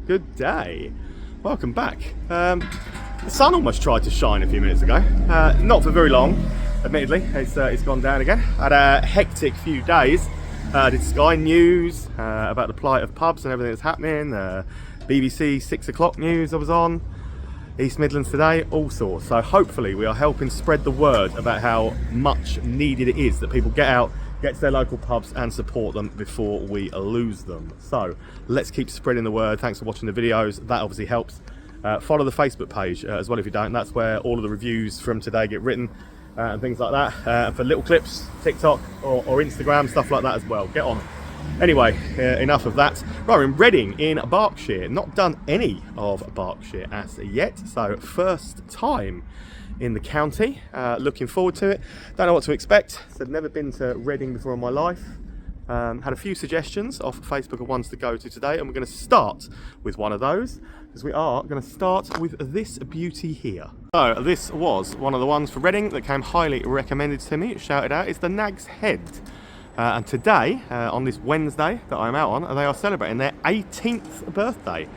Good day. Welcome back. The sun almost tried to shine a few minutes ago. Not for very long, admittedly. It's gone down again. Had a hectic few days. Did Sky News about the plight of pubs and everything that's happening. BBC 6 o'clock news I was on. East Midlands Today, all sorts. So hopefully we are helping spread the word about how much needed it is that people get out, get to their local pubs and support them before we lose them. So let's keep spreading the word. Thanks for watching the videos. That obviously helps. Follow the Facebook page as well if you don't. That's where all of the reviews from today get written and things like that. For little clips, TikTok or Instagram, stuff like that as well. Get on. Anyway, enough of that. Right, we're in Reading in Berkshire. Not done any of Berkshire as yet. So first time in the county, looking forward to it. Don't know what to expect. So I've never been to Reading before in my life. Had a few suggestions off Facebook of ones to go to today, and we're going to start with one of those, because we are going to start with this beauty here. So this was one of the ones for Reading that came highly recommended to me, shouted out. It's the Nags Head. And today, on this Wednesday that I'm out on, they are celebrating their 18th birthday.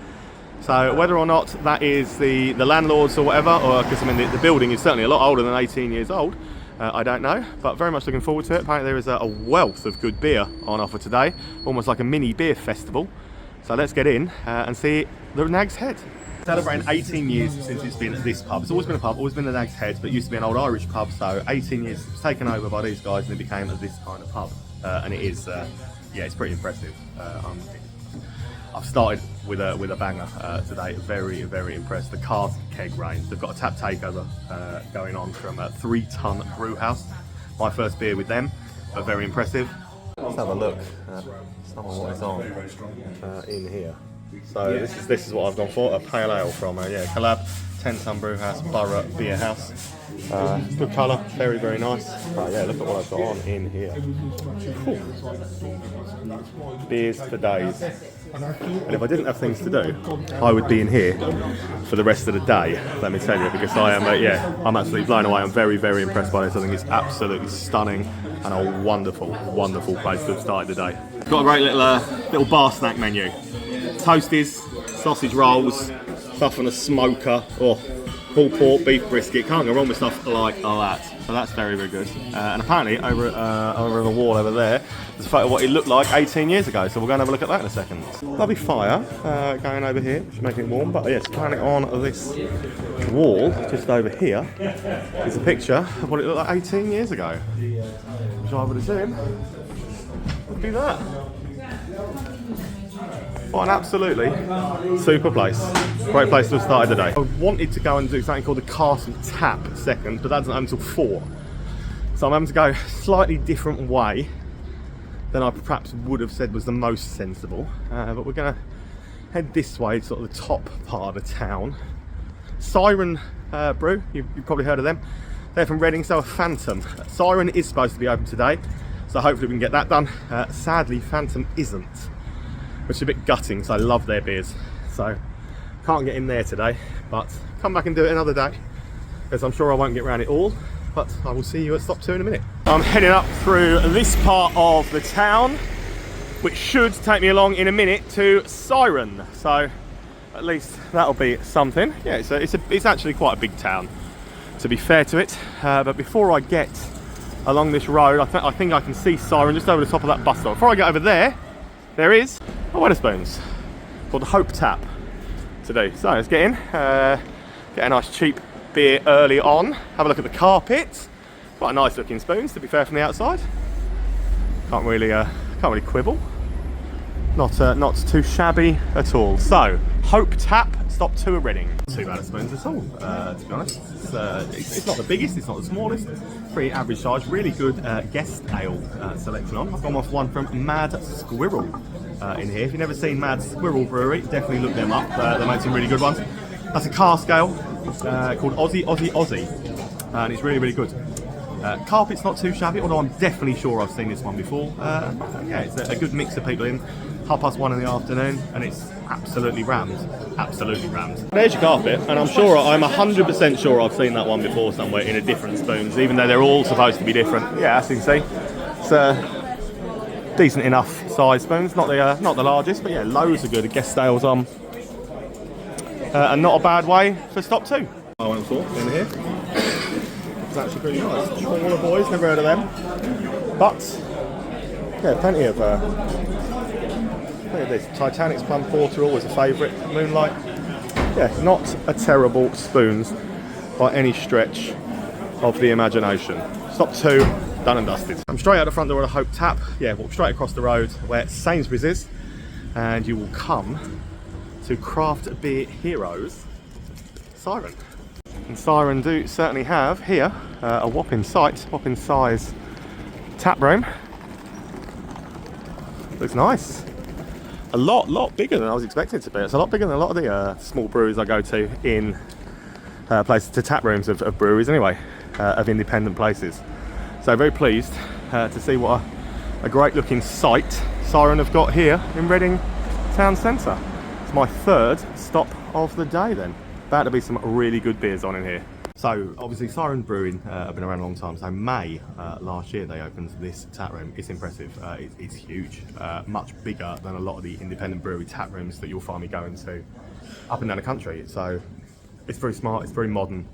So whether or not that is the landlords or whatever, or because I mean the building is certainly a lot older than 18 years old, I don't know, but very much looking forward to it. Apparently there is a wealth of good beer on offer today, almost like a mini beer festival. So let's get in and see the Nags Head. Celebrating 18 years since it's been at this pub. It's always been a pub, always been the Nags Head, but it used to be an old Irish pub, so 18 years it was taken over by these guys and it became this kind of pub. And it is, yeah, it's pretty impressive. I've started with a banger today. Very, very impressed. The cask keg range. They've got a tap takeover going on from a 3-ton Brewdog. My first beer with them, but very impressive. Let's have a look at some of what is on in here. So this is what I've gone for, a pale ale from Collab, 10-ton Brewhouse, Borough Bierhaus. Good colour, very, very nice. But yeah, look at what I've got on in here. Ooh. Beers for days. And if I didn't have things to do, I would be in here for the rest of the day, let me tell you, because I am, I'm absolutely blown away. I'm very, very impressed by this. I think it's absolutely stunning and a wonderful, wonderful place to have started the day. Got a great little bar snack menu. Toasties, sausage rolls, stuff on a smoker, or pulled pork, beef brisket. Can't go wrong with stuff like that. So that's very, very good. And apparently over on the wall over there, there's a photo of what it looked like 18 years ago. So we'll go and have a look at that in a second. Lovely fire going over here, which is making it warm. But yes, planning on this wall just over here is a picture of what it looked like 18 years ago. Which I would assume would be that. What an absolutely super place. Great place to have started the day. I wanted to go and do something called the Castle Tap second, but that doesn't happen until 4. So I'm having to go a slightly different way than I perhaps would have said was the most sensible. But we're going to head this way, sort of the top part of the town. Siren Brew, you've probably heard of them. They're from Reading, so a Phantom. Siren is supposed to be open today, so hopefully we can get that done. Sadly, Phantom isn't, which is a bit gutting, because I love their beers. So can't get in there today, but come back and do it another day, because I'm sure I won't get around it all, but I will see you at stop 2 in a minute. I'm heading up through this part of the town, which should take me along in a minute to Siren. So at least that'll be something. Yeah, it's actually quite a big town, to be fair to it. But before I get along this road, I think I can see Siren just over the top of that bus stop. Before I get over there, there is a Wetherspoons called the Hope Tap today. So let's get in, get a nice cheap beer early on, have a look at the carpet. Quite a nice looking spoons, to be fair, from the outside. Can't really quibble. Not too shabby at all. So Hope Tap, stop 2 at Reading. Not too bad of spoons at all, to be honest. It's not the biggest, it's not the smallest. Pretty average size. Really good guest ale selection on. I've gone off one from Mad Squirrel in here. If you've never seen Mad Squirrel Brewery, definitely look them up. They make some really good ones. That's a cask ale called Aussie, and it's really, really good. Carpet's not too shabby, although I'm definitely sure I've seen this one before. Yeah, it's a good mix of people in. 1:30 in the afternoon, and it's absolutely rammed. Absolutely rammed. There's your carpet, and I'm 100% sure I've seen that one before somewhere in a different spoons, even though they're all supposed to be different. Yeah, as you can see, it's decent enough size spoons, not the largest, but yeah, loads of good guest ales on. and not a bad way for stop 2. I went for in here. It's actually pretty nice. Trawler boys, never heard of them. But yeah, plenty of this. Titanic's plum porter, always a favourite. Moonlight. Yeah, not a terrible spoons by any stretch of the imagination. Stop 2, done and dusted. I'm straight out the front door of the Hope Tap. Yeah, walk straight across the road where Sainsbury's is, and you will come to Craft Beer Heroes Siren. And Siren do certainly have here a whopping size tap room. Looks nice. A lot bigger than I was expecting it to be. It's a lot bigger than a lot of the small breweries I go to in places to tap rooms of breweries anyway, of independent places. So very pleased to see what a great looking site Siren have got here in Reading Town Centre. It's my 3rd stop of the day then. About to be some really good beers on in here. So obviously Siren Brewing have been around a long time. So May last year they opened this tap room. It's impressive. It's huge, much bigger than a lot of the independent brewery tap rooms that you'll find me going to up and down the country. So it's very smart. It's very modern.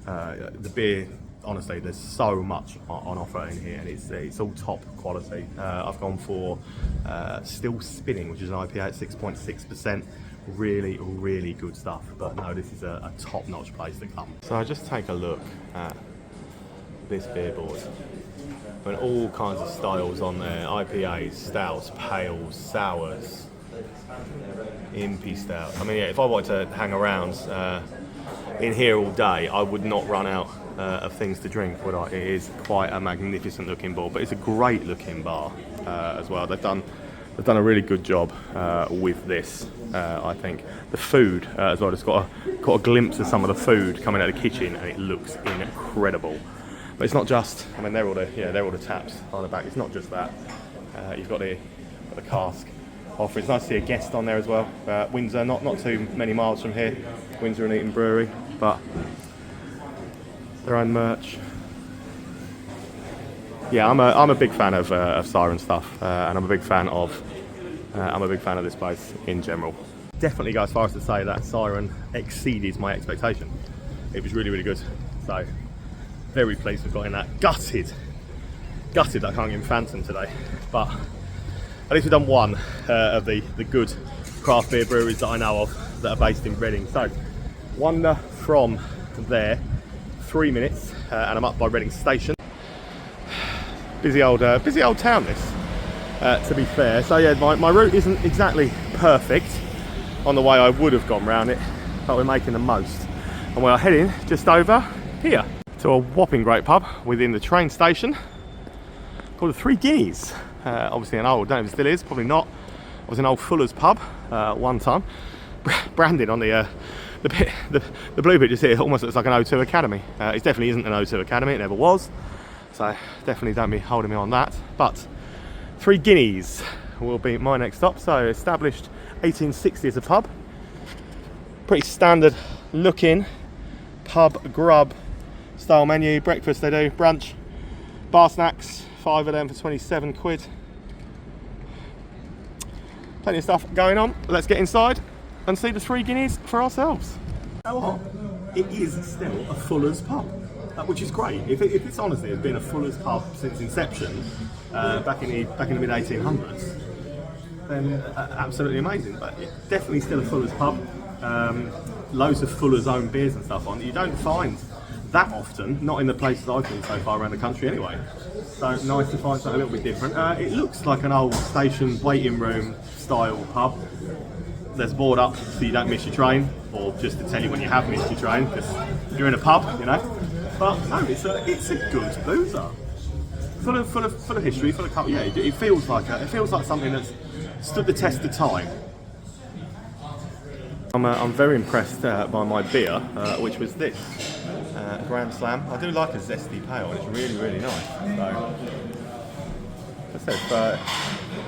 The beer, honestly, there's so much on offer in here, and it's all top quality. I've gone for Still Spinning, which is an IPA at 6.6%. Really good stuff. But no, this is a top-notch place to come. So I just take a look at this beer board, and all kinds of styles on there: IPAs, stouts, pales, sours, impy stout. I mean, yeah, if I wanted to hang around in here all day, I would not run out of things to drink, would I? It is quite a magnificent looking board, but it's a great looking bar as well. They've done a really good job with this. I think the food as well. It's got a glimpse of some of the food coming out of the kitchen, and it looks incredible. But it's not just. I mean, they're all the taps on the back. It's not just that. You've got the cask offer. It's nice to see a guest on there as well. Windsor, not too many miles from here. Windsor and Eton Brewery, but their own merch. Yeah, I'm a big fan of Siren stuff, and I'm a big fan of this place in general. Definitely go as far as to say that Siren exceeded my expectation. It was really good. So very pleased we've got in that. Gutted I can't get Phantom today, but at least we've done one of the good craft beer breweries that I know of that are based in Reading. So wander from there, 3 minutes, and I'm up by Reading Station. Busy old town this, to be fair. So yeah, my route isn't exactly perfect on the way I would have gone round it, but we're making the most. And we are heading just over here to a whopping great pub within the train station called the Three Guineas. Obviously an old, I don't know if it still is, probably not. It was an old Fuller's pub one time. Branded on the blue bit just here, it almost looks like an O2 Academy. It definitely isn't an O2 Academy, it never was. So definitely don't be holding me on that. But Three Guineas will be my next stop. So established 1860 as a pub. Pretty standard looking pub grub style menu. Breakfast they do, brunch, bar snacks, 5 of them for 27 quid. Plenty of stuff going on. Let's get inside and see the Three Guineas for ourselves. Oh, it is still a Fuller's pub. Which is great. If it's honestly has been a Fuller's pub since inception, back in the mid 1800s, then absolutely amazing. But it's definitely still a Fuller's pub. Loads of Fuller's own beers and stuff on. You don't find that often, not in the places I've been so far around the country anyway. So nice to find something a little bit different. It looks like an old station waiting room style pub. There's a board up so you don't miss your train, or just to tell you when you have missed your train, because you're in a pub, you know. But no, it's a good boozer, full of history, full of culture. Yeah, it feels like something that's stood the test of time. I'm very impressed by my beer, which was this Grand Slam. I do like a zesty pale, and it's really nice. So, as I said,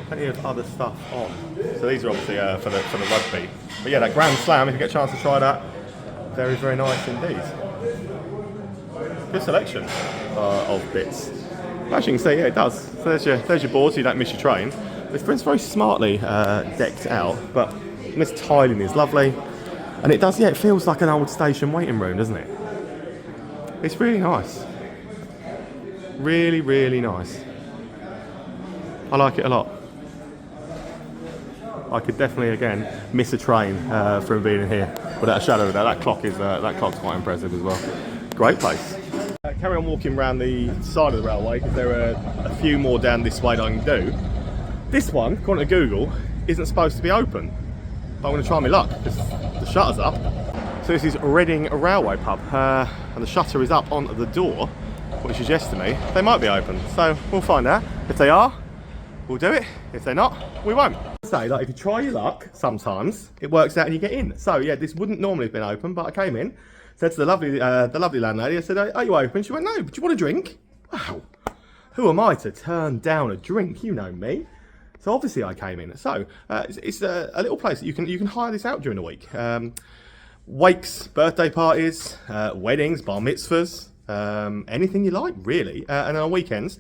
plenty of other stuff on. So these are obviously for the rugby. But yeah, that Grand Slam, if you get a chance to try that, very nice indeed. Good selection of bits. As you can see, yeah, it does. So there's your board, so you don't miss your train. It's very smartly decked out, but this tiling is lovely. And it does, yeah, it feels like an old station waiting room, doesn't it? It's really nice. Really, really nice. I like it a lot. I could definitely, again, miss a train from being in here without a shadow of a doubt. That clock's quite impressive as well. Great place. Carry on walking around the side of the railway because there are a few more down this way that I can do. This one, according to Google, isn't supposed to be open. But I'm going to try my luck because the shutter's up. So this is Reading Railway Pub, and the shutter is up on the door, which suggests to me they might be open. So we'll find out. If they are, we'll do it. If they're not, we won't. Say, like, if you try your luck, sometimes it works out and you get in. So yeah, this wouldn't normally have been open, but I came in, said to the lovely landlady, I said, "Are you open?" She went, "No, but do you want a drink?" Wow, who am I to turn down a drink? You know me. So obviously I came in. So it's a little place that you can hire this out during the week. Wakes, birthday parties, weddings, bar mitzvahs, anything you like, really. And on weekends,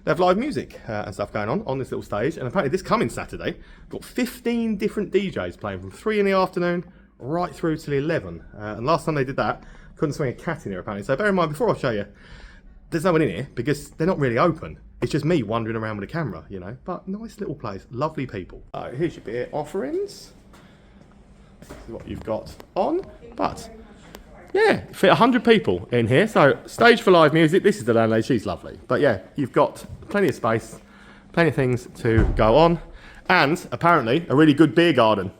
they have live music and stuff going on this little stage. And apparently this coming Saturday, we've got 15 different DJs playing from 3 in the afternoon right through till 11. And last time they did that, couldn't swing a cat in here apparently. So bear in mind, before I show you, there's no one in here because they're not really open. It's just me wandering around with a camera, you know. But nice little place, lovely people. Here's your beer offerings. This is what you've got on. But yeah, fit 100 people in here. So stage for live music. This is the landlady, she's lovely. But yeah, you've got plenty of space, plenty of things to go on. And apparently a really good beer garden.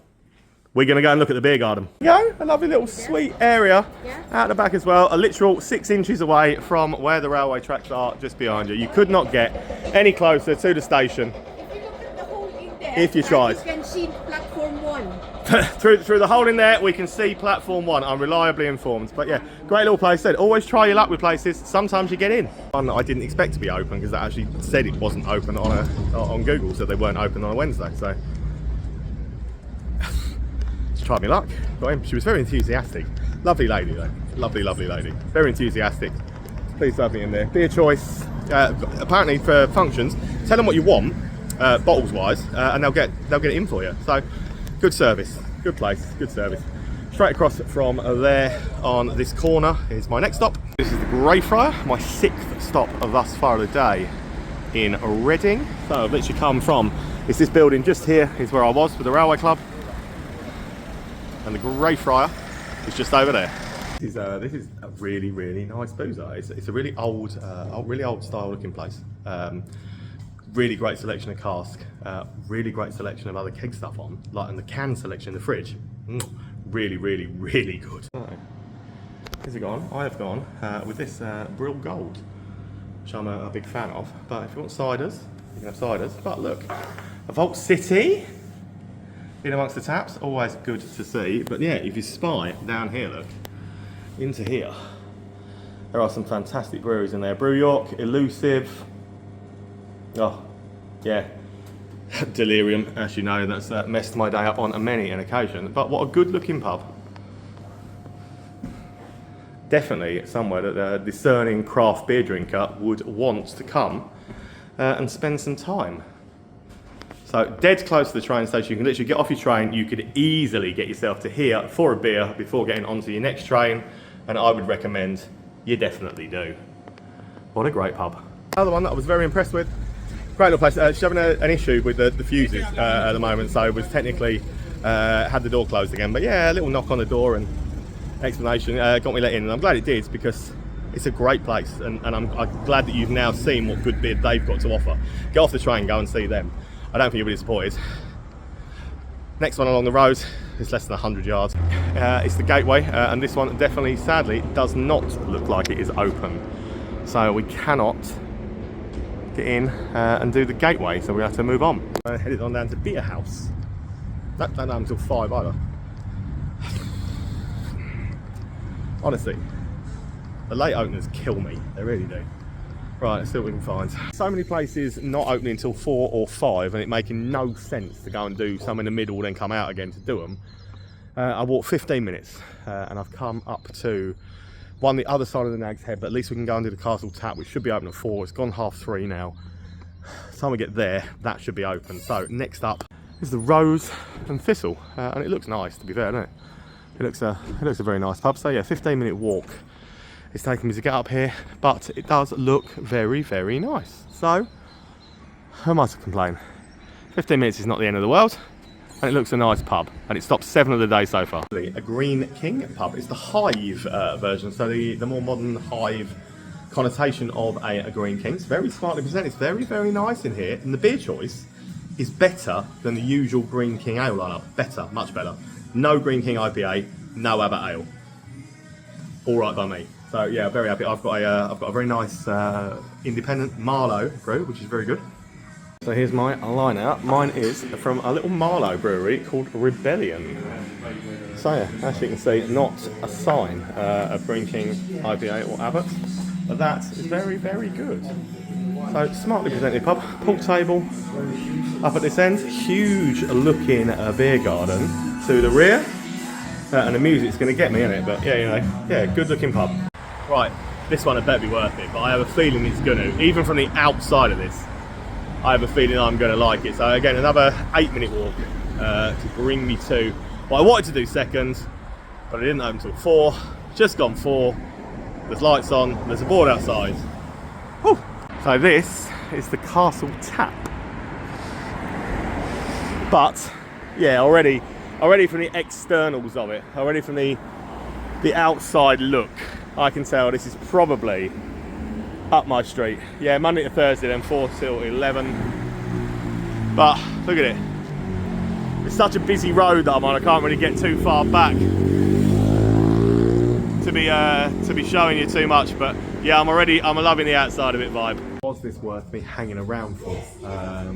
We're going to go and look at the beer garden. A lovely little sweet area out the back as well. A literal 6 inches away from where the railway tracks are, just behind you. You could not get any closer to the station. If you look at the hole in there, if you tried. You can see platform 1. through the hole in there, we can see platform 1. I'm reliably informed. But yeah, great little place. Said always try your luck with places. Sometimes you get in. One that I didn't expect to be open because they actually said it wasn't open on Google, so they weren't open on a Wednesday. So. Tried me luck, got in. She was very enthusiastic. Lovely lady though, lovely lady. Very enthusiastic. Please have me in there. Beer choice. Apparently for functions, tell them what you want, bottles wise, and they'll get it in for you. So good service, good place, good service. Straight across from there on this corner is my next stop. This is the Greyfriar, my 6th stop thus far of the day in Reading. So I've literally come from, it's this building just here is where I was with the railway club. And the Greyfriar is just over there. This is a really, really nice boozer. It's a really old style looking place. Really great selection of cask. Really great selection of other keg stuff on, like and the can selection in the fridge. Really, really, really good. So, here's it gone. I have gone with this Brill Gold, which I'm a big fan of. But if you want ciders, you can have ciders. But look, a Vault City. In amongst the taps, always good to see. But yeah, if you spy down here, look, into here, there are some fantastic breweries in there. Brew York, Elusive, oh, yeah, Delirium, as you know, that's messed my day up on many an occasion. But what a good looking pub. Definitely somewhere that a discerning craft beer drinker would want to come and spend some time. So dead close to the train station, you can literally get off your train, you could easily get yourself to here for a beer before getting onto your next train, and I would recommend you definitely do. What a great pub. Another one that I was very impressed with, great little place. She's having an issue with the fuses at the moment, so it was technically had the door closed again, but yeah, a little knock on the door and explanation got me let in, and I'm glad it did because it's a great place, and I'm glad that you've now seen what good beer they've got to offer. Get off the train, go and see them. I don't think you'll be disappointed. Next one along the road is less than 100 yards. It's the Gateway, and this one definitely, sadly, does not look like it is open. So we cannot get in and do the Gateway, so we have to move on. Headed on down to Bierhaus. Don't know until 5 either. Honestly, the late openers kill me, they really do. Right, let's see what we can find. So many places not opening until 4 or 5 and it making no sense to go and do some in the middle then come out again to do them. I walked 15 minutes and I've come up to the other side of the Nags Head, but at least we can go and do the Castle Tap, which should be open at 4. It's gone 3:30 now. By the time we get there, that should be open. So next up is the Rose and Thistle, and it looks nice to be fair, doesn't it? It looks a very nice pub. So yeah, 15-minute walk it's taken me to get up here, but it does look very, very nice. So who am I to complain? 15 minutes is not the end of the world, and it looks a nice pub, and it stops 7 of the day so far. A Green King pub. It's the Hive version, so the more modern Hive connotation of a Green King. It's very smartly presented. It's very, very nice in here, and the beer choice is better than the usual Green King ale lineup. Better, much better. No Green King IPA, no Abbott ale. All right by me. So yeah, very happy. I've got a very nice independent Marlow brew, which is very good. So here's my line out. Mine is from a little Marlow brewery called Rebellion. So yeah, as you can see, not a sign of Green King IPA or Abbott, but that is very, very good. So smartly presented pub, pool table up at this end, huge looking beer garden to the rear, and the music's going to get me in it, but yeah, you know, yeah, good looking pub. Right, this one had better be worth it, but I have a feeling it's going to, even from the outside of this, I have a feeling I'm going to like it. So again, another 8-minute walk to bring me to what I wanted to do second, but I didn't open until 4, just gone 4, there's lights on, there's a board outside. Whew. So this is the Castle Tap. But yeah, already from the externals of it, already from the outside look, I can tell this is probably up my street. Yeah, Monday to Thursday then 4 till 11. But look at it. It's such a busy road that I'm on, I can't really get too far back to be showing you too much, but yeah, I'm loving the outside of it vibe. Was this worth me hanging around for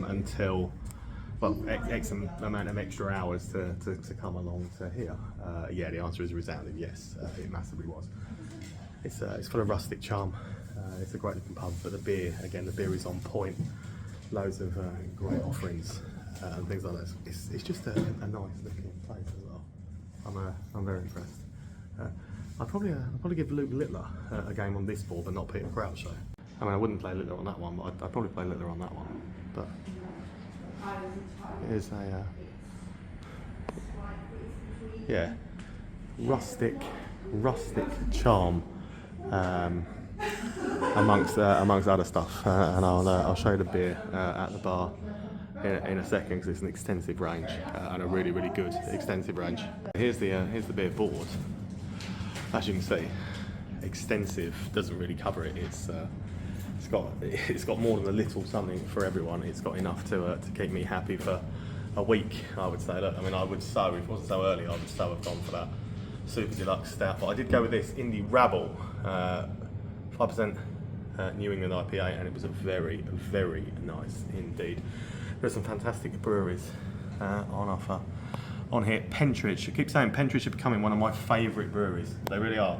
until, well, X amount of extra hours to come along to here? Yeah, the answer is a resounding yes. It massively was. It's full of rustic charm. It's a great looking pub, but the beer is on point. Loads of great offerings and things like that. It's just a nice looking place as well. I'm very impressed. I'd probably give Luke Littler a game on this board, but not Peter Crouch though. I mean, I wouldn't play Littler on that one, but I'd probably play Littler on that one. But it is a yeah, rustic charm amongst other stuff, and I'll show you the beer at the bar in a second, because it's an extensive range and a really, really good extensive range. Here's the beer board. As you can see, extensive doesn't really cover it. It's got more than a little something for everyone. It's got enough to keep me happy for a week, I would say. Look, I mean, if it wasn't so early, I would so have gone for that super deluxe stout. But I did go with this Indie Rabble, 5% New England IPA, and it was a very, very nice indeed. There's some fantastic breweries on offer on here. Pentridge, I keep saying Pentridge are becoming one of my favourite breweries. They really are.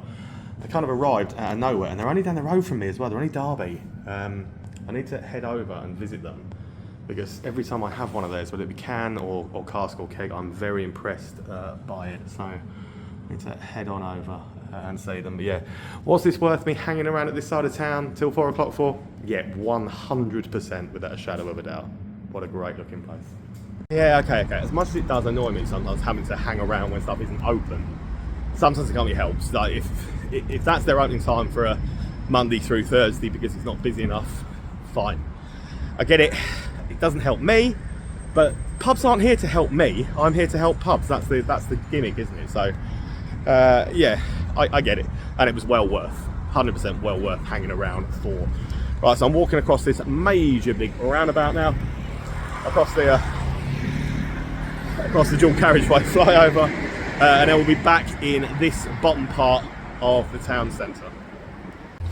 They kind of arrived out of nowhere, and they're only down the road from me as well. They're only Derby. I need to head over and visit them, because every time I have one of theirs, whether it be can or cask or keg, I'm very impressed by it. So I need to head on over and see them. But yeah, was this worth me hanging around at this side of town till 4 o'clock for? Yeah, 100% without a shadow of a doubt. What a great looking place. Yeah, okay. As much as it does annoy me sometimes having to hang around when stuff isn't open, sometimes it can't be helped. Like if that's their opening time for a Monday through Thursday because it's not busy enough, fine. I get it. It doesn't help me, but pubs aren't here to help me. I'm here to help pubs. That's the gimmick, isn't it? So yeah, I get it, and it was well worth, 100% well worth hanging around for. Right, so I'm walking across this major big roundabout now, across the dual carriageway flyover, and then we'll be back in this bottom part of the town centre.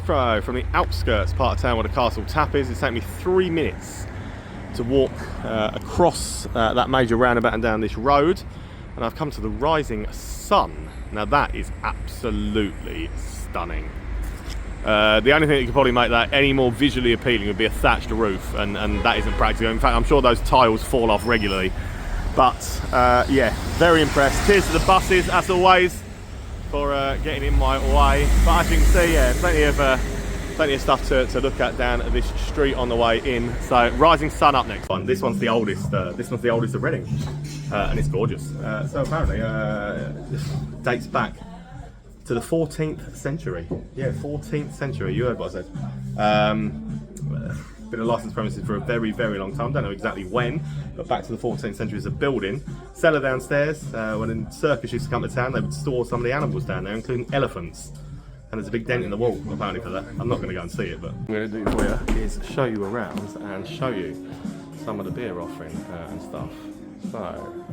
So from the outskirts part of town where the Castle Tap is, it's taken me 3 minutes to walk across that major roundabout and down this road, and I've come to the Rising Sun. Now that is absolutely stunning. The only thing that could probably make that any more visually appealing would be a thatched roof, and that isn't practical. In fact, I'm sure those tiles fall off regularly. But yeah, very impressed. Cheers to the buses, as always, for getting in my way. But as you can see, yeah, plenty of stuff to look at down this street on the way in. So Rising Sun up next one. This one's the oldest. This one's the oldest of Reading. and it's gorgeous. So apparently, this dates back to the 14th century. Yeah, 14th century. You heard what I said. Been a licensed premises for a very, very long time. Don't know exactly when, but back to the 14th century. Is a building, cellar downstairs. When the circus used to come to town, they would store some of the animals down there, including elephants. And there's a big dent in the wall, apparently, for that. I'm not going to go and see it, but what I'm going to do for you is show you around and show you some of the beer offering and stuff. So,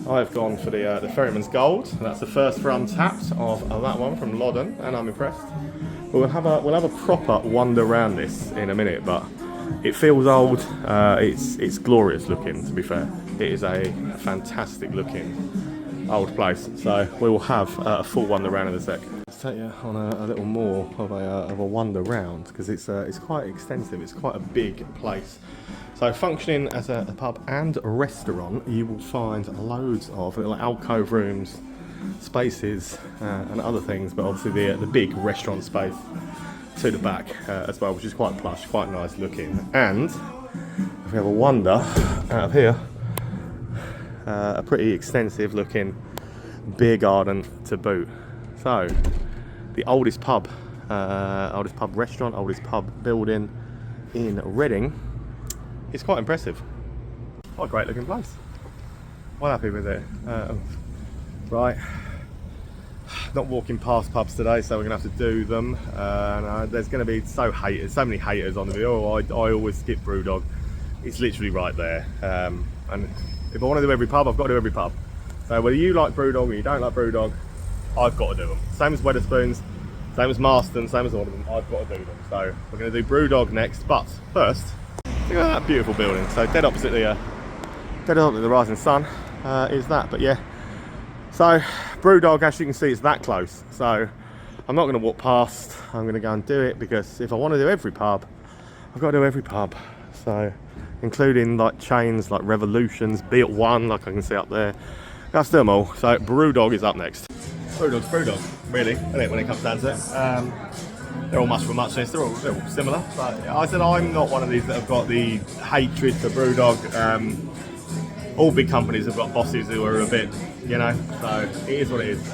I've gone for the Ferryman's Gold. That's the first for Untapped of that one from Loddon, and I'm impressed. We'll have a proper wander around this in a minute, but it feels old. It's glorious looking, to be fair. It is a fantastic looking old place. So we will have a full wander around in a sec. Let's take you on a little more of a wander round, because it's quite extensive. It's quite a big place. So functioning as a pub and a restaurant, you will find loads of little alcove rooms, spaces and other things, but obviously the big restaurant space to the back as well, which is quite plush, quite nice looking. And if we have a wander out of here, a pretty extensive looking beer garden to boot. So the oldest pub restaurant, oldest pub building in Reading. It's quite impressive. What a great looking place. Well happy with it. Right, not walking past pubs today, so we're gonna have to do them. There's gonna be so many haters on the video. I always skip Brewdog. It's literally right there. And if I want to do every pub, I've got to do every pub. So whether you like Brewdog or you don't like Brewdog, I've got to do them. Same as Wetherspoons, same as Marston, same as Alderman. I've got to do them. So we're gonna do Brewdog next, but first, look at that beautiful building. So dead opposite the rising sun is that. But yeah. So, Brewdog, as you can see, it's that close. So, I'm not going to walk past. I'm going to go and do it, because if I want to do every pub, I've got to do every pub. So, including like chains like Revolutions, Be At One, like I can see up there. Let's do them all. So, Brewdog is up next. Brewdog's Brewdog, really, isn't it, when it comes down to it? They're all much for muchness. They're all similar. But I said I'm not one of these that have got the hatred for Brewdog. All big companies have got bosses who are a bit, you know, so it is what it is.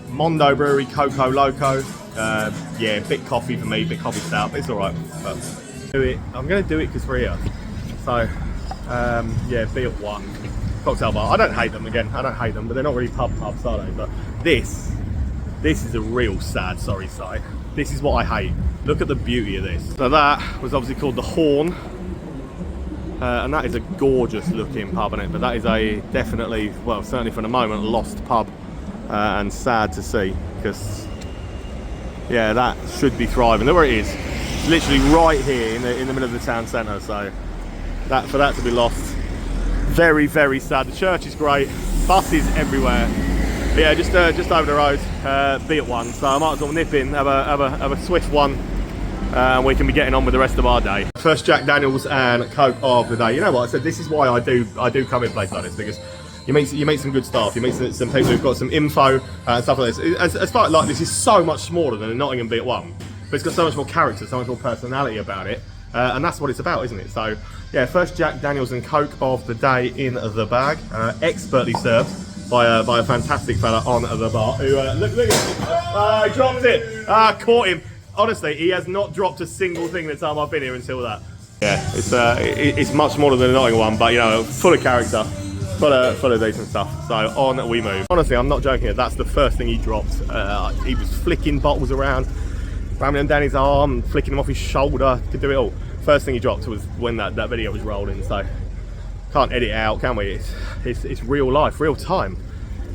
Mondo Brewery, Coco Loco. Yeah, bit coffee for me, bit coffee stout, but it's alright. I'm going to do it because we're here. So, yeah, Be At One. Cocktail bar. I don't hate them, again, I don't hate them, but they're not really pubs, are they? But this is a real sad, sorry sight. This is what I hate. Look at the beauty of this. So that was obviously called the Horn. And that is a gorgeous looking pub, isn't it? But that is a definitely, well, certainly for the moment, lost pub, and sad to see, because yeah, that should be thriving. There it is. It's literally right here in the middle of the town centre. So for that to be lost, very, very sad. The church is great, buses everywhere. But yeah, just over the road, Be At One. So I might as well nip in, have a swift one. And we can be getting on with the rest of our day. First Jack Daniels and Coke of the day. You know what I said? This is why I do come in places like this, because you meet some good staff. You meet some people who've got some info and stuff like this. As far like this is so much smaller than a Nottingham Be At One, but it's got so much more character, so much more personality about it, and that's what it's about, isn't it? So yeah, first Jack Daniels and Coke of the day in the bag, expertly served by a fantastic fella on the bar. Who look at him! He dropped it. Caught him. Honestly, he has not dropped a single thing the time I've been here until that. Yeah, it's much smaller than the Nottingham one, but you know, full of character, full of decent stuff. So on we move. Honestly, I'm not joking here. That's the first thing he dropped. He was flicking bottles around, ramming them down his arm, flicking them off his shoulder. Could do it all. First thing he dropped was when that video was rolling. So can't edit it out, can we? It's real life, real time.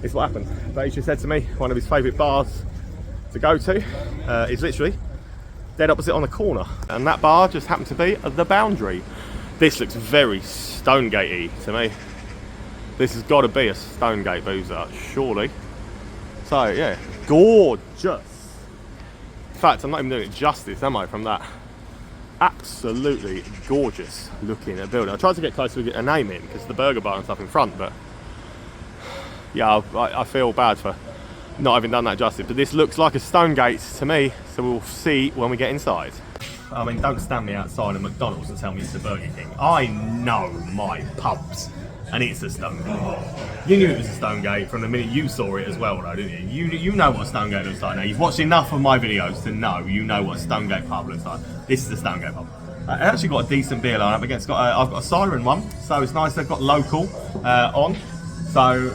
It's what happened. But he just said to me, one of his favourite bars to go to is literally dead opposite on the corner, and that bar just happened to be the Boundary. This looks very Stonegate-y to me. This has got to be a Stonegate boozer, surely. So yeah, gorgeous. In fact, I'm not even doing it justice, am I, from that absolutely gorgeous looking building. I tried to get close to get a name in, because the burger bar and stuff in front, but yeah, I feel bad for not having done that justice, but this looks like a Stonegate to me, so we'll see when we get inside. I mean, don't stand me outside of McDonald's and tell me it's a Burger King. I know my pubs. and it's a Stonegate. You knew it was a Stonegate from the minute you saw it as well, though, didn't you? You know what a Stonegate looks like now. You've watched enough of my videos to know you know what a Stonegate pub looks like. This is a Stonegate pub. It actually got a decent beer lineup. Again, I've got a Siren one, so it's nice. They've got local on, so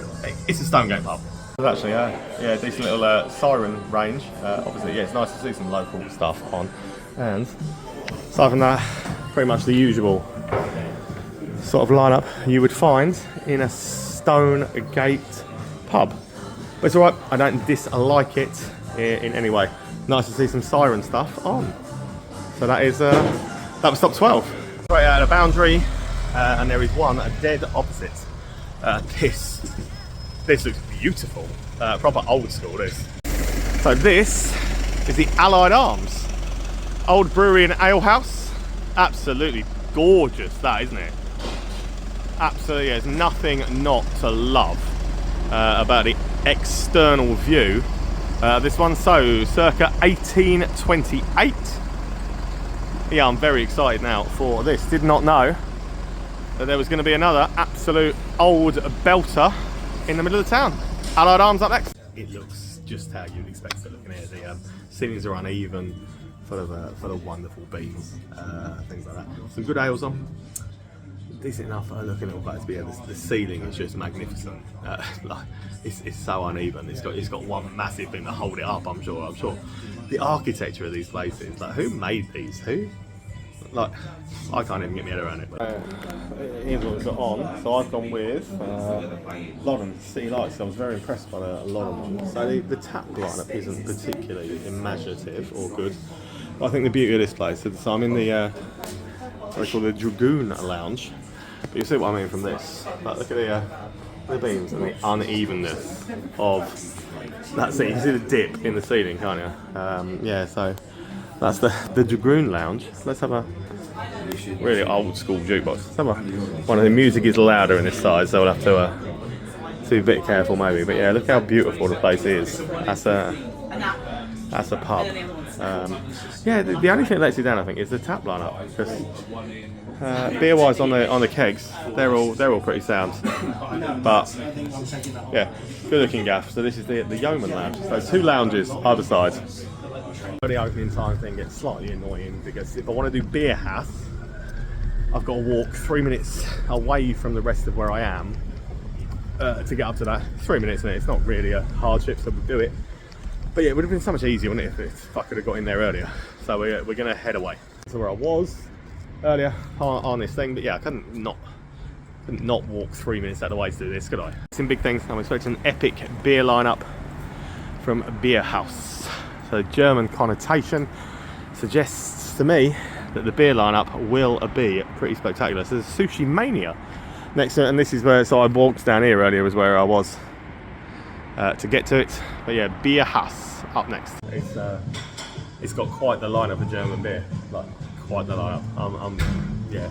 it's a Stonegate pub. There's actually a decent little Siren range. Obviously, yeah, it's nice to see some local stuff on, and aside from that, pretty much the usual sort of lineup you would find in a Stonegate pub. But it's alright, I don't dislike it in any way. Nice to see some Siren stuff on. So that is that was top 12. Straight out of the boundary, and there is one dead opposite. This looks beautiful, proper old school this. So this is the Allied Arms, old brewery and alehouse. Absolutely gorgeous, that, isn't it? Absolutely, there's nothing not to love about the external view. This one, so circa 1828. Yeah, I'm very excited now for this. Did not know that there was going to be another absolute old belter in the middle of the town. Allied Arms up next. It looks just how you'd expect it looking here. The ceilings are uneven, full of wonderful beams, things like that. Some good ales on. Decent enough looking little place, but yeah, the ceiling is just magnificent. Like, it's so uneven. It's got one massive thing to hold it up. I'm sure. The architecture of these places, like, who made these? Who? Like, I can't even get my head around it. But here's what we've got on. So I've gone with Loddon City Lights. I was very impressed by the Loddon one. So the tap lineup isn't particularly imaginative or good. But I think the beauty of this place. So I'm in the what they call the Dragoon Lounge. But you see what I mean from this. Like, look at the beams and the unevenness of that seat. You can see the dip in the ceiling, can't you? Yeah, so that's the Dragoon Lounge. Let's have a really old school jukebox. Let's have one of the music is louder in this side, so we'll have to be a bit careful maybe. But yeah, look how beautiful the place is. That's a pub. Yeah, the only thing that lets you down, I think, is the tap lineup. Because beer wise on the kegs, they're all pretty sound. But yeah, good looking gaff. So this is the Yeoman Lounge. So 2 lounges either side. The opening time thing gets slightly annoying because if I want to do Bierhaus, I've got to walk 3 minutes away from the rest of where I am to get up to that. 3 minutes, and it's not really a hardship, so we'll do it. But yeah, it would have been so much easier, wouldn't it, if I could have got in there earlier. So we're going to head away. So where I was earlier on this thing, but yeah, I couldn't not walk 3 minutes out of the way to do this, could I? Some big things. I'm expecting an epic beer lineup from Bierhaus. So German connotation suggests to me that the beer lineup will be pretty spectacular. So there's Sushi Mania next to it, and this is where, so I walked down here earlier was where I was to get to it. But yeah, Bierhaus up next. It's got quite the lineup of German beer, like quite the lineup. Yeah,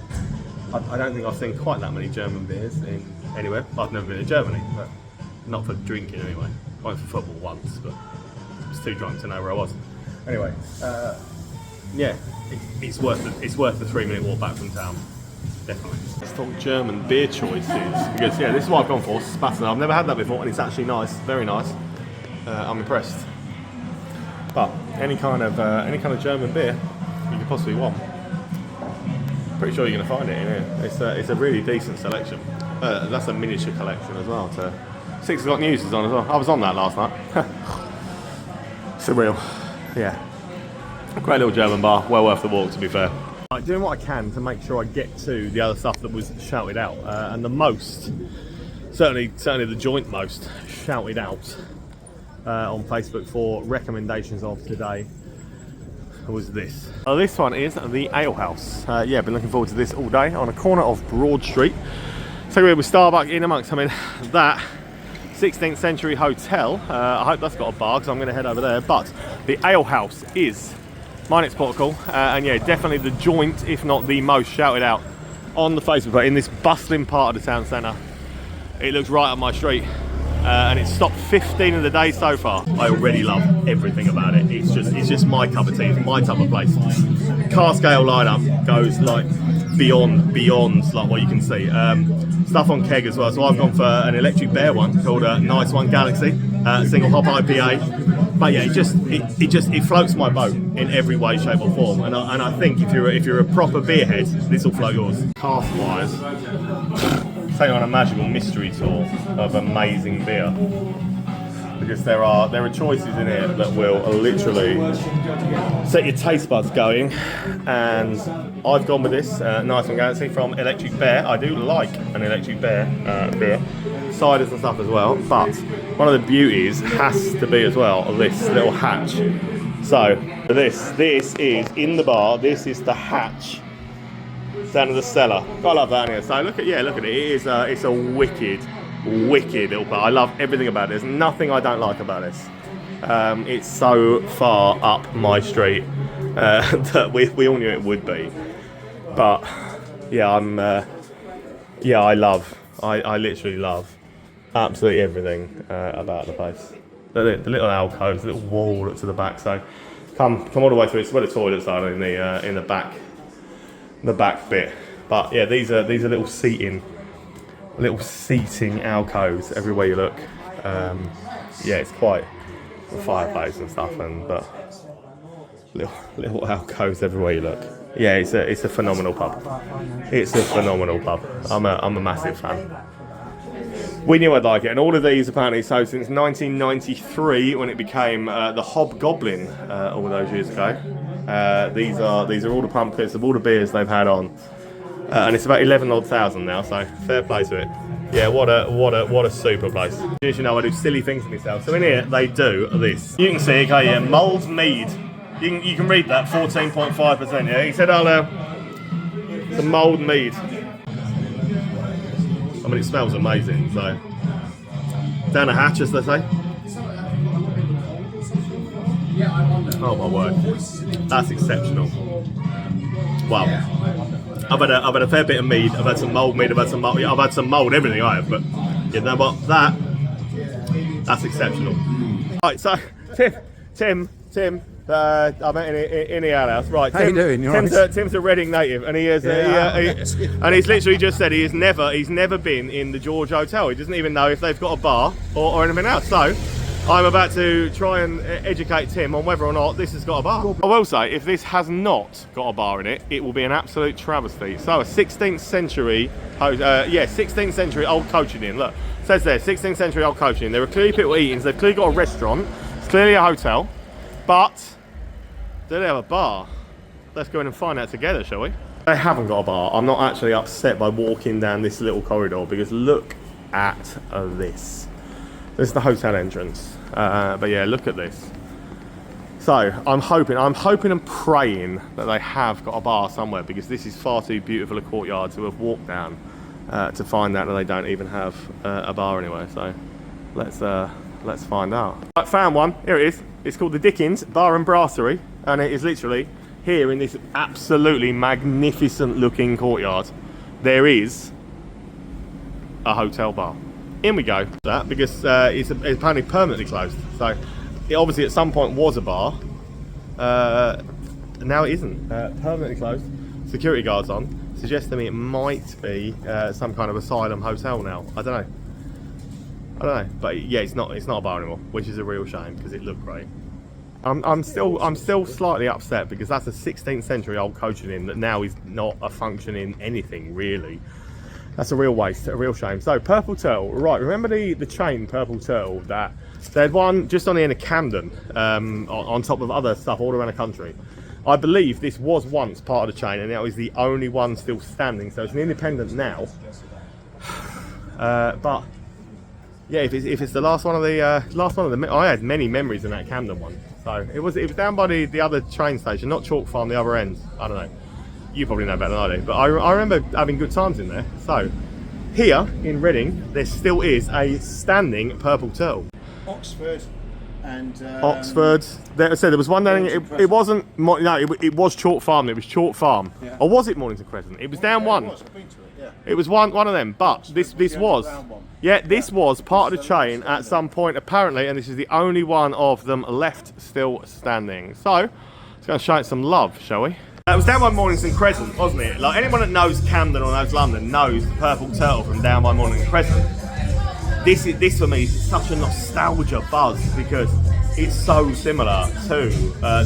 I don't think I've seen quite that many German beers in anywhere. I've never been to Germany, but not for drinking anyway. I went for football once, but I was too drunk to know where I was. Anyway, yeah, it's worth the 3 minute walk back from town. Definitely. Let's talk German beer choices, because yeah, this is what I've gone for. Spatzen. I've never had that before, and it's actually nice, very nice. I'm impressed. But any kind of German beer you could possibly want, pretty sure you're going to find it in here. It's a really decent selection. That's a miniature collection as well. 6 o'clock news is on as well. I was on that last night. Surreal. Yeah. Great little German bar. Well worth the walk, to be fair. Doing what I can to make sure I get to the other stuff that was shouted out, and the most, certainly the joint most shouted out on Facebook for recommendations of today was this. This one is the Alehouse. Yeah, been looking forward to this all day on a corner of Broad Street. So we're with Starbucks in amongst. I mean, that 16th century hotel. I hope that's got a bar because I'm going to head over there. But the Alehouse is mine. It's protocol, and yeah, definitely the joint, if not the most shouted out on the Facebook page in this bustling part of the town centre. It looks right up my street, and it's stopped 15 of the day so far. I already love everything about it. It's just my cup of tea. It's my type of place. Car scale lineup goes like beyond like what you can see. Stuff on keg as well. So I've gone for an Electric Bear one called Nice One Galaxy, single hop IPA. But yeah, it floats my boat in every way, shape or form. And I think if you're a proper beer head, this will float yours. Cask wise, take you on a magical mystery tour of amazing beer. Because there are choices in here that will literally set your taste buds going, and I've gone with this Nice One Galaxy from Electric Bear. I do like an Electric Bear beer, ciders and stuff as well. But one of the beauties has to be as well this little hatch. So this is in the bar. This is the hatch down to the cellar. I love that here. So look at it. It's a wicked little bar. I love everything about it. There's nothing I don't like about this. It's so far up my street that we all knew it would be. But yeah, I literally love absolutely everything about the place. The little alcoves, the little wall to the back. So come all the way through. It's where the toilets are in the back bit. But yeah, these are little seating alcoves everywhere you look. Yeah, it's quite a fireplace and stuff, but little alcoves everywhere you look. Yeah, it's a phenomenal pub. It's a phenomenal pub. I'm a massive fan. We knew I'd like it, and all of these apparently, so since 1993 when it became the Hobgoblin all those years ago. These are all the pumpkins of all the beers they've had on. And it's about 11,000 now, so fair play to it. Yeah, what a super place. As you know, I do silly things to myself. So in here, they do this. You can see it, okay, yeah, mulled mead. You can read that, 14.5%, yeah? He said, it's a mulled mead. I mean, it smells amazing, so. Down a hatch, as they say. Oh my word, that's exceptional. Wow. I've had a fair bit of mead. I've had some mulled mead. I've had some mulled everything I have. But you know what? That's exceptional. Right. So Tim. I met in the outhouse. Right. How you doing? Tim's a Reading native, and he is. And he's literally just said he's never been in the George Hotel. He doesn't even know if they've got a bar or anything else. So I'm about to try and educate Tim on whether or not this has got a bar. I will say, if this has not got a bar in it, it will be an absolute travesty. So a 16th century, 16th century old coaching inn. Look, it says there, 16th century old coaching inn. There are clearly people eating, so they've clearly got a restaurant. It's clearly a hotel, but do they have a bar? Let's go in and find out together, shall we? They haven't got a bar. I'm not actually upset by walking down this little corridor, because look at this. This is the hotel entrance. But yeah, look at this. So I'm hoping and praying that they have got a bar somewhere, because this is far too beautiful a courtyard to have walked down to find out that they don't even have a bar anywhere. So let's find out. I found one. Here it is. It's called the Dickens Bar and Brasserie, and it is literally here in this absolutely magnificent looking courtyard. There is a hotel bar. In we go. That because it's apparently permanently closed. So it obviously at some point was a bar. Now it isn't. Permanently closed. Security guards on. Suggests to me it might be some kind of asylum hotel now. I don't know. But yeah, it's not a bar anymore, which is a real shame because it looked great. I'm still slightly upset because that's a 16th century old coaching inn that now is not a functioning anything really. That's a real waste, a real shame. So, Purple Turtle, right, remember the chain Purple Turtle that they had one just on the end of Camden, on top of other stuff all around the country. I believe this was once part of the chain and now is the only one still standing, so it's an independent now. But yeah, if it's the last one of the I had many memories in that Camden one. So it was down by the other train station, not Chalk Farm, the other end. I don't know. You probably know better than I do, but I remember having good times in there. So, here in Reading, there still is a standing Purple Turtle. Oxford and... Oxford. There was one down... It wasn't... No, it was Chalk Farm. It was Chalk Farm. Yeah. Or was it Mornington Crescent? It was down one. I've been to it, yeah. It was one of them, but this was... Yeah, this was part of the chain at some point, apparently, and this is the only one of them left still standing. So, let's go and show it some love, shall we? It was down by Mornington Crescent, wasn't it? Like anyone that knows Camden or knows London knows the Purple Turtle from down by Mornington Crescent. This for me is such a nostalgia buzz because it's so similar to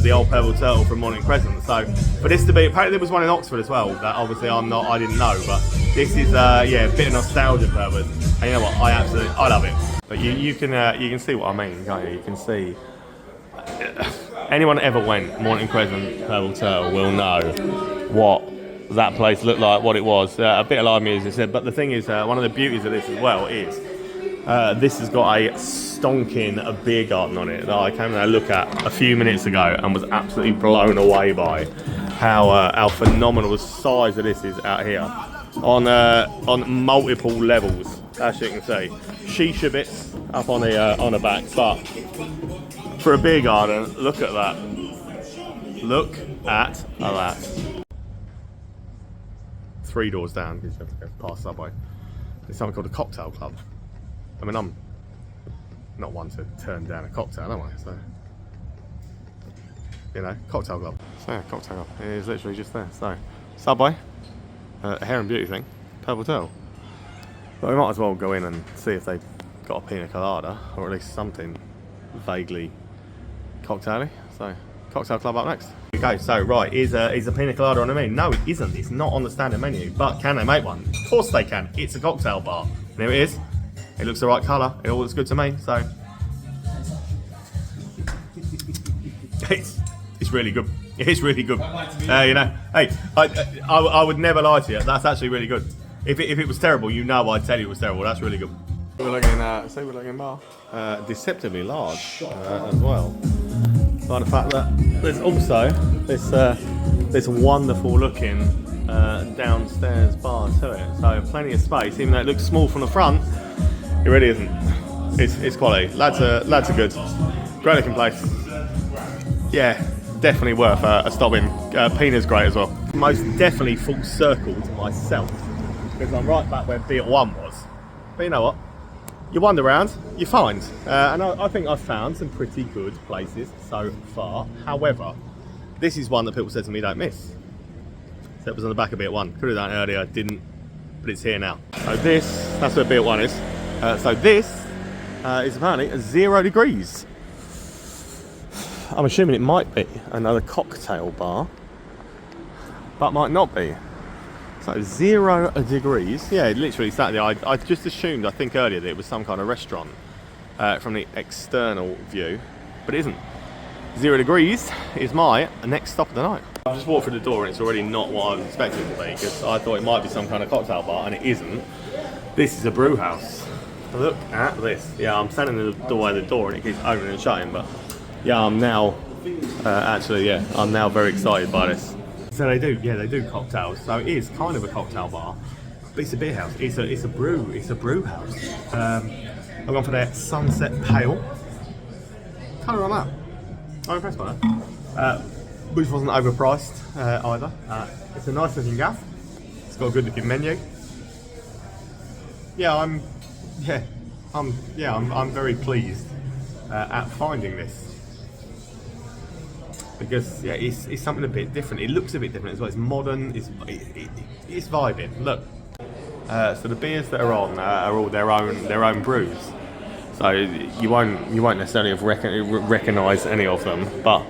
the old Purple Turtle from Mornington Crescent. So for this to be, apparently there was one in Oxford as well. That obviously I didn't know, but this is a bit of nostalgia purpose. And you know what? I love it. But you can see what I mean, can't you? You can see. Anyone that ever went Mornington Crescent Purple Turtle will know what that place looked like, what it was. A bit of live music, as I said. But the thing is, one of the beauties of this as well is this has got a stonking beer garden on it that I came and look at a few minutes ago and was absolutely blown away by how phenomenal the size of this is out here on multiple levels, as you can see. Shisha bits up on the back, but for a beer garden, look at that. Look at that. 3 doors down because you have to go past Subway. There's something called a cocktail club. I mean, I'm not one to turn down a cocktail, am I? So, you know, cocktail club. So yeah, cocktail club. It is literally just there. So, Subway, hair and beauty thing, Purple Turtle. But we might as well go in and see if they've got a pina colada, or at least something vaguely cocktaily. So, cocktail club up next. Okay, so right, is a pina colada on the menu? No, it isn't. It's not on the standard menu. But can they make one? Of course they can. It's a cocktail bar. And here it is. It looks the right colour. It all looks good to me. So it's really good. It's really good. You know, hey, I would never lie to you. That's actually really good. If it was terrible, you know I'd tell you it was terrible. That's really good. We're looking bar, deceptively large as well. By the fact that there's also this wonderful looking downstairs bar to it. So plenty of space, even though it looks small from the front. It really isn't. It's quality. Lads are good. Great looking place. Yeah, definitely worth a stop in. Pina's great as well. Most definitely full circle to myself because I'm right back where Beer 1 was. But you know what? You wander around, you find. And I think I've found some pretty good places so far. However, this is one that people said to me don't miss. So it was on the back of Beer 1. Could have done it earlier, didn't. But it's here now. So that's where Beer 1 is. So this is apparently 0 degrees. I'm assuming it might be another cocktail bar, but might not be. So 0 degrees. Yeah, literally Saturday. I just assumed, I think earlier, that it was some kind of restaurant from the external view, but it isn't. 0 degrees is my next stop of the night. I've just walked through the door and it's already not what I was expecting it to be because I thought it might be some kind of cocktail bar and it isn't. This is a brew house. Look at this. Yeah, I'm standing in the doorway of the door and it keeps opening and shutting, but yeah, I'm now I'm now very excited by this. So they do cocktails. So it is kind of a cocktail bar, but it's a beer house. It's a brew house. I've gone for their Sunset Pale. Kind of on that. I'm impressed by that. Which wasn't overpriced either. It's a nice looking gaff. It's got a good looking menu. I'm very pleased at finding this because it's something a bit different. It looks a bit different as well. It's modern. It's vibing. Look, so the beers that are on are all their own brews. So you won't necessarily have recognised any of them, but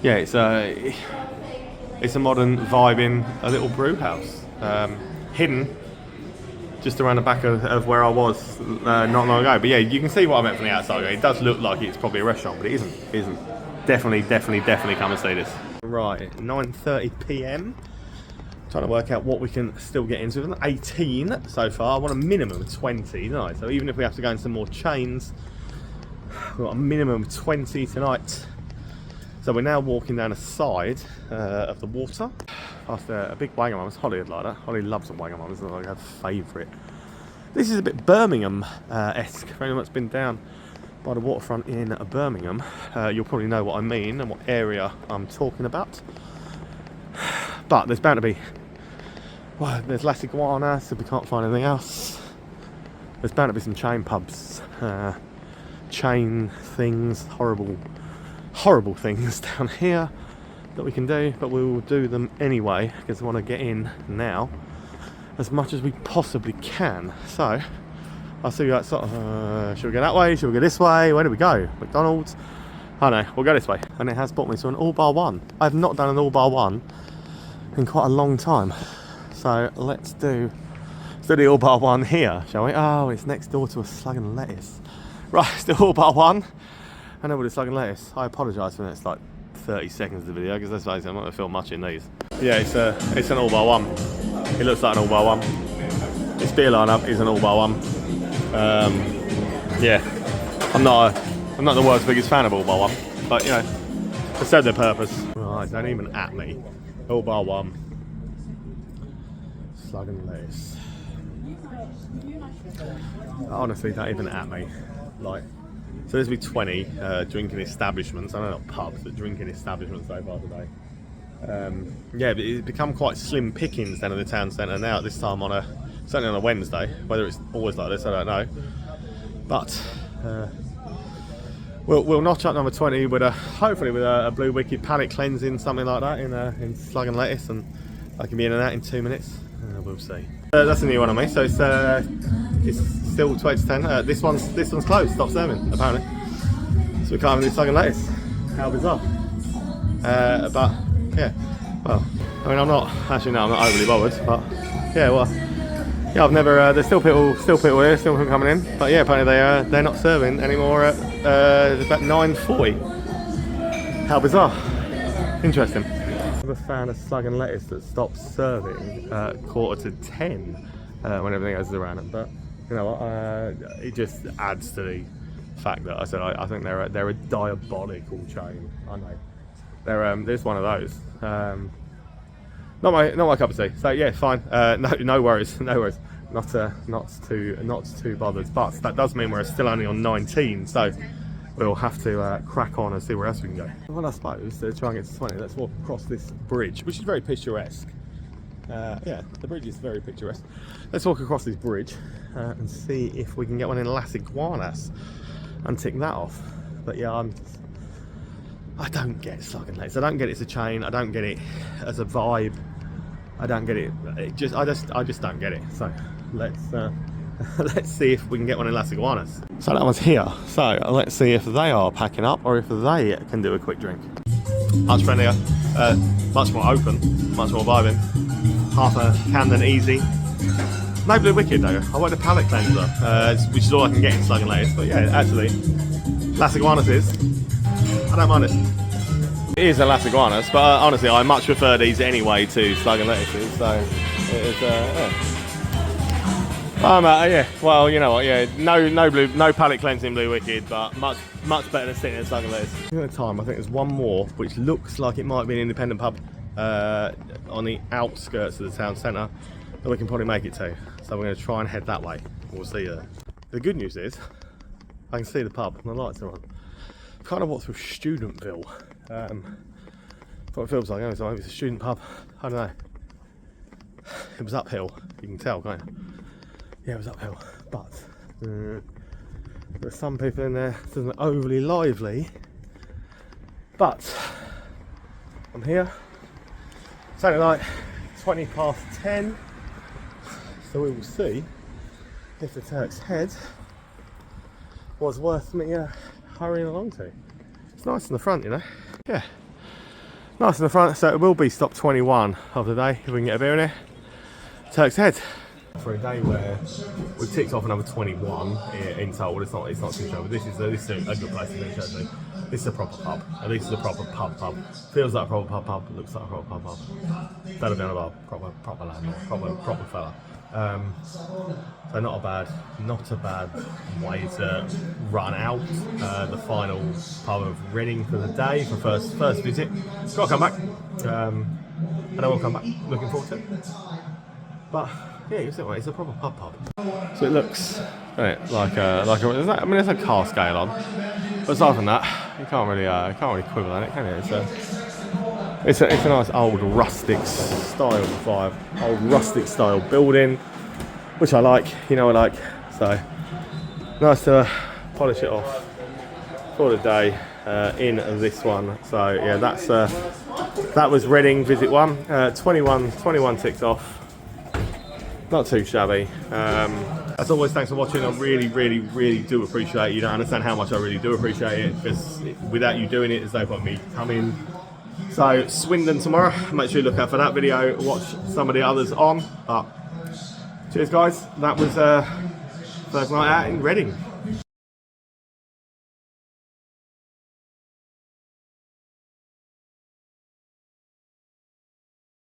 yeah, it's a modern vibing a little brew house hidden just around the back of where I was not long ago. But yeah, you can see what I meant from the outside. It does look like it's probably a restaurant, but it isn't. It isn't. Definitely come and see this. Right, 9:30 p.m. Trying to work out what we can still get into. 18 so far. I want a minimum of 20 tonight. So even if we have to go in some more chains, we've got a minimum of 20 tonight. So we're now walking down the side of the water. After a big Wagamama's. Holly would like that. Holly loves a Wagamama's. It's like her favourite. This is a bit Birmingham-esque. For anyone that's been down by the waterfront in Birmingham, you'll probably know what I mean and what area I'm talking about. But there's bound to be, well, there's Las Iguanas, so we can't find anything else. There's bound to be some chain pubs, chain things, horrible things down here. that we can do, but we will do them anyway because we want to get in now as much as we possibly can. So I'll see you at sort of, should we go that way, should we go this way, where do we go? McDonald's? I don't know, we'll go this way. And it has brought me to an all bar one. I've not done an all bar one in quite a long time, so let's do the all bar one here, shall we? Oh, it's next door to a Slug and Lettuce. Right, it's the all bar one, and then with the Slug and Lettuce. I apologise for the next like 30 seconds of the video because let's face it, I'm not going to film much in these. Yeah, it's an all bar one. It looks like an all bar one. Its beer lineup is an all bar one. Yeah, I'm not the world's biggest fan of all bar one, but you know, they serve their purpose. Right, don't even at me. All bar one. Slug and Lettuce. Honestly, don't even at me. Like, so there's be 20 drinking establishments. I know not pubs, but drinking establishments so far today. Yeah, but it's become quite slim pickings down in the town centre now. At this time certainly on a Wednesday. Whether it's always like this, I don't know. But we'll notch up number 20 with hopefully with a Blue Wicked palate cleansing, something like that in Slug and Lettuce, and I can be in and out in 2 minutes. We'll see. That's a new one on me. So it's still 20 to 10. This one's closed. Stop serving apparently. So we can't have any Slug and Lettuce. How bizarre. But yeah, well, I mean, I'm not overly bothered. But yeah, well, yeah, I've never. There's still people here, still people coming in. But yeah, apparently they're not serving anymore at about 9:40. How bizarre. Interesting. I'm a fan of Slug and Lettuce that stops serving at 9:45 when everything else is around it. But you know what? It just adds to the fact that I think they're a diabolical chain. I know. There's one of those. Not my cup of tea. So yeah, fine. No worries. Not too bothered. But that does mean we're still only on 19. So we'll have to crack on and see where else we can go. Well, I suppose to try and get to 20, let's walk across this bridge, which is very picturesque. Yeah, the bridge is very picturesque. Let's walk across this bridge and see if we can get one in Las Iguanas and tick that off. But yeah, I don't get Slug and Lettuce. I don't get it as a chain. I don't get it as a vibe. I don't get it. I just don't get it. So let's see if we can get one in Las Iguanas. So that one's here. So let's see if they are packing up or if they can do a quick drink. Much friendlier, much more open, much more vibing. Half a Camden easy. No Blue Wicked though. I want the palate cleanser, which is all I can get in Slug and Lettuce. But yeah, actually, Las Iguanas is. I don't mind it. It is a Las Iguanas, but honestly, I much prefer these anyway to Slug and Lettuces. So it's yeah. Yeah. Well, you know what? Yeah, no palate cleansing Blue Wicked, but much better than sitting in Slug and Lettuce. At the time, I think there's one more, which looks like it might be an independent pub on the outskirts of the town centre that we can probably make it to. So we're going to try and head that way. We'll see you there. The good news is, I can see the pub and the lights are on. Kind of walked through Studentville. What it feels like. So maybe it's a student pub. I don't know. It was uphill. You can tell, can't you? Yeah, it was uphill. But there's some people in there. It isn't overly lively. But I'm here. It's only like 10:20. So we will see if the Turks Head was worth me hurrying along to. It's nice in the front, you know. Yeah, nice in the front. So it will be stop 21 of the day if we can get a beer in here. Turks Head. For a day where we've ticked off another 21 in total, it's not too sure, but this is a good place to finish actually. This is a proper pub. At least it's a proper pub. Feels like a proper pub. Looks like a proper pub. Better than a proper landlord, proper fella. So not a bad way to run out the final pub of Reading for the day for first visit. Got to come back, and I will come back. Looking forward to it. But yeah, it's a proper pub. So it looks like there's a car scale on, but aside from that, you can't really quibble on it, can you? It's a nice old rustic style vibe, old rustic style building, which I like. You know, I like. So nice to polish it off for the day in this one. So yeah, that's That was Reading Visit 1. 21 ticks off. Not too shabby. As always, thanks for watching. I really do appreciate it. You don't understand how much I really do appreciate it, because without you doing it, there's no point me coming. So, Swindon tomorrow. Make sure you look out for that video. Watch some of the others on. Cheers, guys. That was first night out in Reading.